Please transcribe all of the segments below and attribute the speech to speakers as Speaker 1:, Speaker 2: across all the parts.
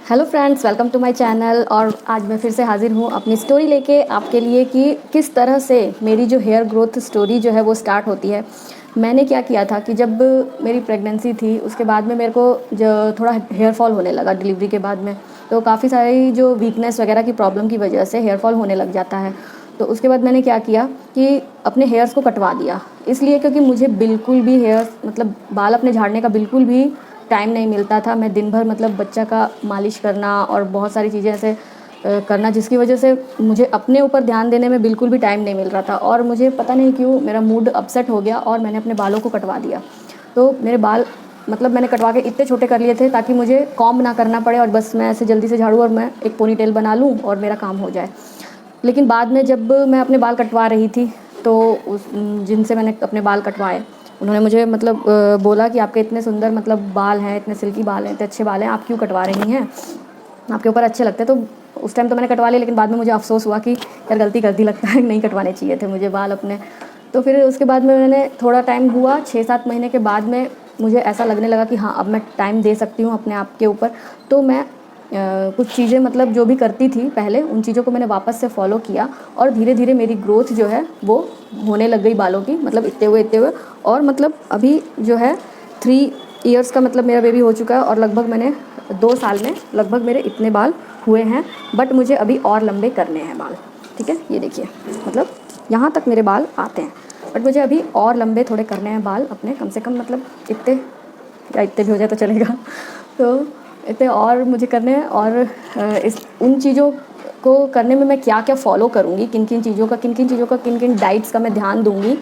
Speaker 1: Hello friends, welcome to my channel. और आज मैं फिर से हाज़िर हूँ अपनी स्टोरी लेके आपके लिए कि किस तरह से मेरी जो हेयर ग्रोथ स्टोरी जो है वो स्टार्ट होती है। मैंने क्या किया था कि जब मेरी प्रेगनेंसी थी उसके बाद में मेरे को जो थोड़ा हेयर फॉल होने लगा डिलीवरी के बाद में, तो काफ़ी सारी जो वीकनेस वगैरह की प्रॉब्लम की वजह से हेयर फॉल होने लग जाता है। तो उसके बाद मैंने क्या किया कि अपने हेयर्स को कटवा दिया, इसलिए क्योंकि मुझे बिल्कुल भी हेयर मतलब बाल अपने झाड़ने का बिल्कुल भी टाइम नहीं मिलता था। मैं दिन भर मतलब बच्चा का मालिश करना और बहुत सारी चीज़ें ऐसे करना, जिसकी वजह से मुझे अपने ऊपर ध्यान देने में बिल्कुल भी टाइम नहीं मिल रहा था। और मुझे पता नहीं क्यों मेरा मूड अपसेट हो गया और मैंने अपने बालों को कटवा दिया। तो मेरे बाल मतलब मैंने कटवा के इतने छोटे कर लिए थे ताकि मुझे कॉम्ब ना करना पड़े और बस मैं ऐसे जल्दी से झाड़ू और मैं एक पोनी टेल बना लूँ और मेरा काम हो जाए। लेकिन बाद में जब मैं अपने बाल कटवा रही थी तो जिनसे मैंने अपने बाल कटवाए उन्होंने मुझे मतलब बोला कि आपके इतने सुंदर मतलब बाल हैं, इतने सिल्की बाल हैं, इतने अच्छे बाल हैं, आप क्यों कटवा रही हैं, आपके ऊपर अच्छे लगते हैं। तो उस टाइम तो मैंने कटवा लिए, लेकिन बाद में मुझे अफसोस हुआ कि यार गलती कर दी, लगता है नहीं कटवाने चाहिए थे मुझे बाल अपने। तो फिर उसके बाद में मैंने थोड़ा टाइम हुआ, 6-7 महीने के बाद में मुझे ऐसा लगने लगा कि हाँ अब मैं टाइम दे सकती हूँ अपने आप के ऊपर। तो मैं कुछ चीज़ें मतलब जो भी करती थी पहले उन चीज़ों को मैंने वापस से फॉलो किया और धीरे धीरे मेरी ग्रोथ जो है वो होने लग गई बालों की, मतलब इतने हुए और मतलब अभी जो है 3 इयर्स का मतलब मेरा बेबी हो चुका है और लगभग मैंने 2 साल में लगभग मेरे इतने बाल हुए हैं। बट मुझे अभी और लंबे करने हैं बाल, ठीक है। ये देखिए मतलब यहाँ तक मेरे बाल आते हैं, बट मुझे अभी और लंबे थोड़े करने हैं बाल अपने, कम से कम मतलब इतने या इतने भी हो जाए तो चलेगा। तो इतने और मुझे करने हैं और इस उन चीज़ों को करने में मैं क्या क्या फ़ॉलो करूँगी, किन किन चीज़ों का किन किन डाइट्स का मैं ध्यान दूँगी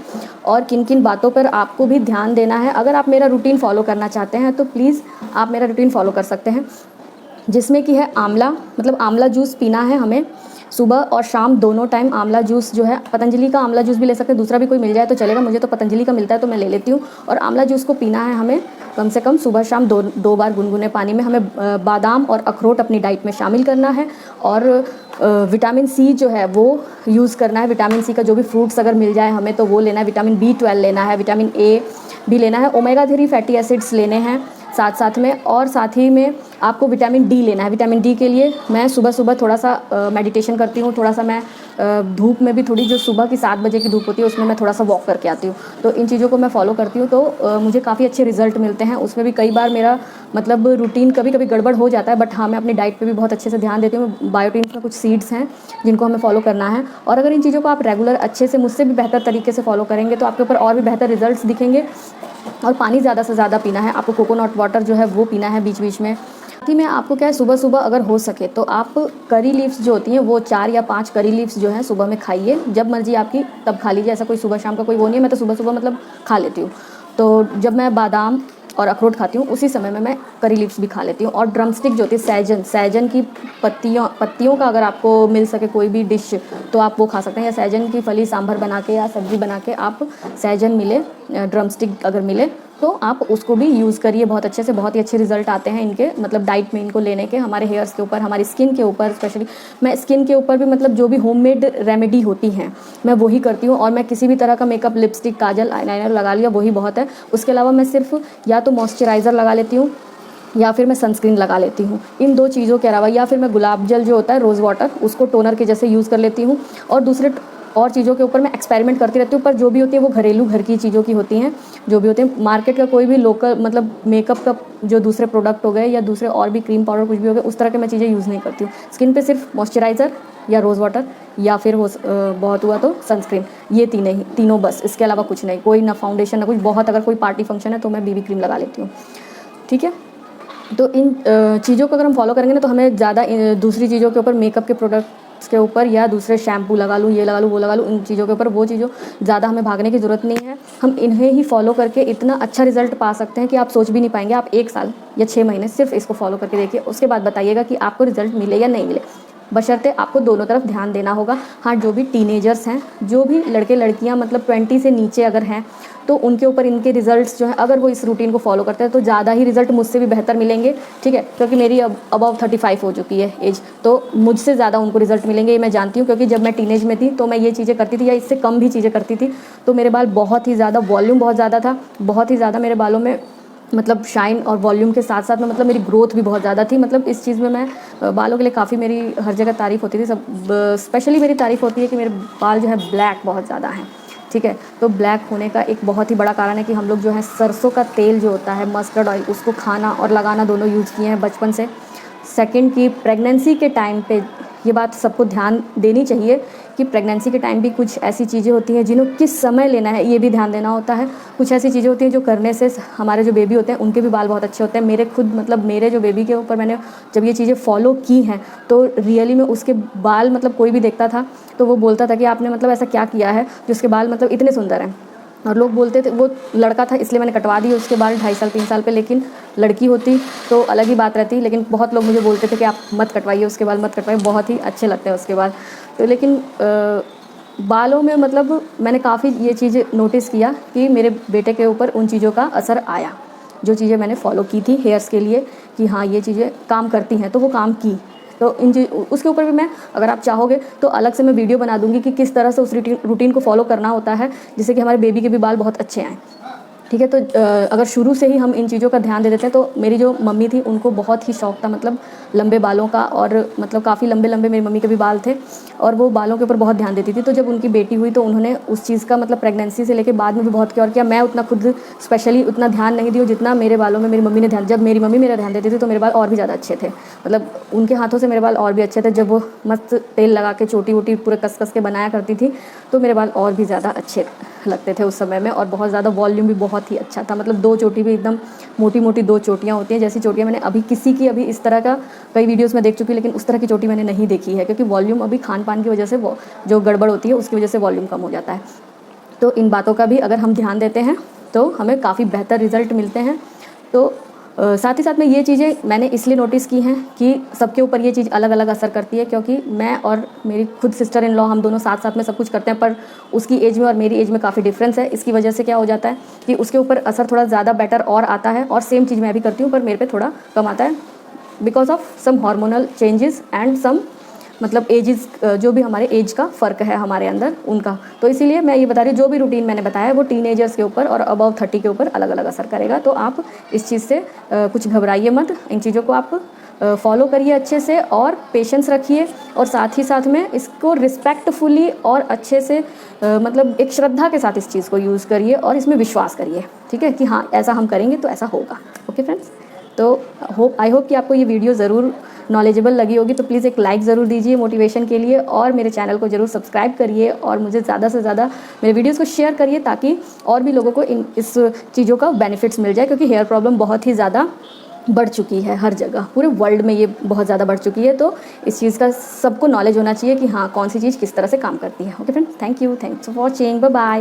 Speaker 1: और किन किन बातों पर आपको भी ध्यान देना है। अगर आप मेरा रूटीन फॉलो करना चाहते हैं तो प्लीज़ आप मेरा रूटीन फॉलो कर सकते हैं, जिसमें कि है आंवला, मतलब आंवला जूस पीना है हमें सुबह और शाम दोनों टाइम। आंवला जूस जो है पतंजलि का आंवला जूस भी ले सकते हैं, दूसरा भी कोई मिल जाए तो चलेगा, मुझे तो पतंजलि का मिलता है तो मैं ले लेती हूँ। और आंवला जूस को पीना है हमें कम से कम सुबह शाम दो बार गुनगुने पानी में। हमें बादाम और अखरोट अपनी डाइट में शामिल करना है और विटामिन सी जो है वो यूज़ करना है। विटामिन सी का जो भी फ्रूट्स अगर मिल जाए हमें तो वो लेना है। विटामिन B12 लेना है, विटामिन ए भी लेना है, ओमेगा 3 फैटी एसिड्स लेने हैं साथ साथ में। और साथ ही में आपको विटामिन डी लेना है। विटामिन डी के लिए मैं सुबह सुबह थोड़ा सा मेडिटेशन करती हूँ, थोड़ा सा मैं धूप में भी थोड़ी जो सुबह की 7 बजे की धूप होती है उसमें मैं थोड़ा सा वॉक करके आती हूँ। तो इन चीज़ों को मैं फॉलो करती हूँ तो मुझे काफ़ी अच्छे रिजल्ट मिलते हैं। उसमें भी कई बार मेरा मतलब रूटीन कभी कभी गड़बड़ हो जाता है, बट हाँ मैं अपनी डाइट पे भी बहुत अच्छे से ध्यान देती हूँ। बायोटीन्स में कुछ सीड्स हैं जिनको हमें फॉलो करना है और अगर इन चीज़ों को आप रेगुलर अच्छे से मुझसे भी बेहतर तरीके से फॉलो करेंगे तो आपके ऊपर और भी बेहतर रिजल्ट्स दिखेंगे। और पानी ज़्यादा से ज़्यादा पीना है आपको, कोकोनट वाटर जो है वो पीना है बीच बीच में। साथ ही में आपको क्या है, सुबह सुबह अगर हो सके तो आप करी लीव्स जो होती हैं वो 4 या 5 करी लीव्स जो है सुबह में खाइए, जब मर्जी आपकी तब खा लीजिए। ऐसा कोई सुबह शाम का कोई वो नहीं है, मैं तो सुबह सुबह मतलब खा लेती हूँ। तो जब मैं बादाम और अखरोट खाती हूँ उसी समय में मैं करी लीव्स भी खा लेती हूँ। और ड्रमस्टिक जो होती है सहजन की पत्तियों का अगर आपको मिल सके कोई भी डिश तो आप वो खा सकते हैं, या सहजन की फली सांभर बना के या सब्जी बना के आप सहजन मिले ड्रमस्टिक अगर मिले तो आप उसको भी यूज़ करिए बहुत अच्छे से। बहुत ही अच्छे रिजल्ट आते हैं इनके मतलब डाइट में इनको लेने के, हमारे हेयर्स के ऊपर, हमारी स्किन के ऊपर। स्पेशली मैं स्किन के ऊपर भी मतलब जो भी होममेड रेमेडी होती हैं मैं वही करती हूँ। और मैं किसी भी तरह का मेकअप, लिपस्टिक, काजल, आईलाइनर लगा लिया वही बहुत है। उसके अलावा मैं सिर्फ या तो मॉइस्चराइज़र लगा लेती हूँ या फिर मैं सनस्क्रीन लगा लेती हूँ। इन 2 चीज़ों के अलावा या फिर मैं गुलाब जल जो होता है रोज़ वाटर उसको टोनर के जैसे यूज़ कर लेती हूँ। और दूसरे और चीज़ों के ऊपर मैं एक्सपेरिमेंट करती रहती हूँ, पर जो भी होती है वो घरेलू घर की चीज़ों की होती हैं। जो भी होते हैं मार्केट का कोई भी लोकल मतलब मेकअप का जो दूसरे प्रोडक्ट हो गए या दूसरे और भी क्रीम पाउडर कुछ भी हो गए उस तरह के मैं चीज़ें यूज़ नहीं करती हूँ। स्किन पे सिर्फ मॉइस्चराइज़र या रोज़ वाटर या फिर वो बहुत हुआ तो सनस्क्रीन, ये तीनों बस, इसके अलावा कुछ नहीं, कोई ना फाउंडेशन ना कुछ। बहुत अगर कोई पार्टी फंक्शन है तो मैं BB क्रीम लगा लेती हूँ, ठीक है। तो इन चीज़ों को अगर हम फॉलो करेंगे ना तो हमें ज़्यादा दूसरी चीज़ों के ऊपर, मेकअप के प्रोडक्ट्स के ऊपर या दूसरे शैम्पू लगा लूँ, ये लगा लूँ, वो लगा लूँ, इन चीज़ों के ऊपर वो चीज़ों ज़्यादा हमें भागने की ज़रूरत नहीं है। हम इन्हें ही फॉलो करके इतना अच्छा रिजल्ट पा सकते हैं कि आप सोच भी नहीं पाएंगे। आप 1 साल या 6 महीने सिर्फ इसको फॉलो करके देखिए, उसके बाद बताइएगा कि आपको रिजल्ट मिले या नहीं मिले। बशर्ते आपको दोनों तरफ ध्यान देना होगा। हाँ, जो भी टीनेजर्स हैं, जो भी लड़के लड़कियां मतलब 20 से नीचे अगर हैं तो उनके ऊपर इनके रिजल्ट्स जो है अगर वो इस रूटीन को फॉलो करते हैं तो ज़्यादा ही रिजल्ट मुझसे भी बेहतर मिलेंगे, ठीक है। क्योंकि मेरी अब अबव 35 हो चुकी है एज, तो मुझसे ज़्यादा उनको रिजल्ट मिलेंगे ये मैं जानती हूँ। क्योंकि जब मैं टीनेज में थी तो मैं ये चीज़ें करती थी या इससे कम भी चीज़ें करती थी तो मेरे बाल बहुत ही ज़्यादा, वॉल्यूम बहुत ज़्यादा था, बहुत ही ज़्यादा मेरे बालों में मतलब शाइन और वॉल्यूम के साथ साथ में मतलब मेरी ग्रोथ भी बहुत ज़्यादा थी। मतलब इस चीज़ में मैं बालों के लिए काफ़ी मेरी हर जगह तारीफ़ होती थी। सब स्पेशली मेरी तारीफ़ होती है कि मेरे बाल जो है ब्लैक बहुत ज़्यादा हैं, ठीक है। तो ब्लैक होने का एक बहुत ही बड़ा कारण है कि हम लोग जो है सरसों का तेल जो होता है, मस्टर्ड ऑयल, उसको खाना और लगाना दोनों यूज़ किए हैं बचपन से। सेकंड की प्रेगनेंसी के टाइम पे ये बात सबको ध्यान देनी चाहिए कि प्रेगनेंसी के टाइम भी कुछ ऐसी चीज़ें होती हैं जिन्हें किस समय लेना है ये भी ध्यान देना होता है। कुछ ऐसी चीज़ें होती हैं जो करने से हमारे जो बेबी होते हैं उनके भी बाल बहुत अच्छे होते हैं। मेरे खुद मतलब मेरे जो बेबी के ऊपर मैंने जब ये चीज़ें फॉलो की हैं तो रियली में उसके बाल मतलब कोई भी देखता था तो वो बोलता था कि आपने मतलब ऐसा क्या किया है जो उसके बाल मतलब इतने सुंदर हैं। और लोग बोलते थे वो लड़का था इसलिए मैंने कटवा दिए उसके बाल 2.5 साल 3 साल पे, लेकिन लड़की होती तो अलग ही बात रहती। लेकिन बहुत लोग मुझे बोलते थे कि आप मत कटवाइए उसके बाल, मत कटवाइए, बहुत ही अच्छे लगते हैं उसके बाल। तो लेकिन बालों में मतलब मैंने काफ़ी ये चीज़ नोटिस किया कि मेरे बेटे के ऊपर उन चीज़ों का असर आया, जो चीज़ें मैंने फॉलो की थी हेयर्स के लिए कि हाँ ये चीज़ें काम करती हैं, तो वो काम की। तो इन चीज़ उसके ऊपर भी मैं, अगर आप चाहोगे तो अलग से मैं वीडियो बना दूंगी कि किस तरह से उस रूटीन को फॉलो करना होता है जिससे कि हमारे बेबी के भी बाल बहुत अच्छे आएँ, ठीक है। तो अगर शुरू से ही हम इन चीज़ों का ध्यान दे देते हैं तो मेरी जो मम्मी थी उनको बहुत ही शौक था मतलब लंबे बालों का, और मतलब काफ़ी लंबे लंबे मेरी मम्मी के भी बाल थे और वो बालों के ऊपर बहुत ध्यान देती थी। तो जब उनकी बेटी हुई तो उन्होंने उस चीज़ का मतलब प्रेगनेंसी से लेके बाद में भी बहुत केयर किया। मैं उतना खुद स्पेशली उतना ध्यान नहीं दी जितना मेरे बालों में मेरी मम्मी ने ध्यान। जब मेरी मम्मी मेरा ध्यान देती थी तो मेरे बाल और भी ज़्यादा अच्छे थे, मतलब उनके हाथों से मेरे बाल और भी अच्छे थे। जब वो मस्त तेल लगा के चोटी वोटी पूरे कस कस के बनाया करती थी तो मेरे बाल और भी ज़्यादा अच्छे लगते थे उस समय में, और बहुत ज़्यादा वॉल्यूम भी बहुत ही अच्छा था। मतलब 2 चोटी भी एकदम मोटी मोटी 2 चोटियाँ होती हैं, जैसी चोटियाँ मैंने अभी किसी की अभी इस तरह का कई वीडियोस में देख चुकी हूँ, लेकिन उस तरह की चोटी मैंने नहीं देखी है क्योंकि वॉल्यूम अभी खान पान की वजह से वो जो गड़बड़ होती है उसकी वजह से वॉल्यूम कम हो जाता है। तो इन बातों का भी अगर हम ध्यान देते हैं तो हमें काफ़ी बेहतर रिजल्ट मिलते हैं। तो साथ ही साथ में ये चीज़ें मैंने इसलिए नोटिस की हैं कि सबके ऊपर ये चीज़ अलग अलग असर करती है, क्योंकि मैं और मेरी खुद सिस्टर इन लॉ हम दोनों साथ साथ में सब कुछ करते हैं, पर उसकी एज में और मेरी एज में काफ़ी डिफरेंस है। इसकी वजह से क्या हो जाता है कि उसके ऊपर असर थोड़ा ज़्यादा बेटर और आता है, और सेम चीज़ मैं भी करती हूँ पर मेरे पे थोड़ा कम आता है because of some hormonal changes and some मतलब एजेस, जो भी हमारे एज का फ़र्क है हमारे अंदर उनका। तो इसीलिए मैं ये बता रही हूँ जो भी रूटीन मैंने बताया है वो टीनेजर्स के ऊपर और अबव 30 के ऊपर अलग अलग असर करेगा। तो आप इस चीज़ से कुछ घबराइए मत, इन चीज़ों को आप फॉलो करिए अच्छे से और पेशेंस रखिए, और साथ ही साथ में इसको रिस्पेक्टफुली और अच्छे से मतलब एक श्रद्धा के साथ इस चीज़ को यूज़ करिए और इसमें विश्वास करिए, ठीक है, कि हाँ ऐसा हम करेंगे तो ऐसा होगा। ओके फ्रेंड्स, तो आई होप कि आपको ये वीडियो ज़रूर नॉलेजेबल लगी होगी। तो प्लीज़ एक लाइक ज़रूर दीजिए मोटिवेशन के लिए, और मेरे चैनल को ज़रूर सब्सक्राइब करिए और मुझे ज़्यादा से ज़्यादा मेरे वीडियोस को शेयर करिए ताकि और भी लोगों को इस चीज़ों का बेनिफिट्स मिल जाए, क्योंकि हेयर प्रॉब्लम बहुत ही ज़्यादा बढ़ चुकी है हर जगह, पूरे वर्ल्ड में ये बहुत ज़्यादा बढ़ चुकी है। तो इस चीज़ का सबको नॉलेज होना चाहिए कि हाँ कौन सी चीज़ किस तरह से काम करती है। Okay friends, thank you, thanks for watching, bye bye.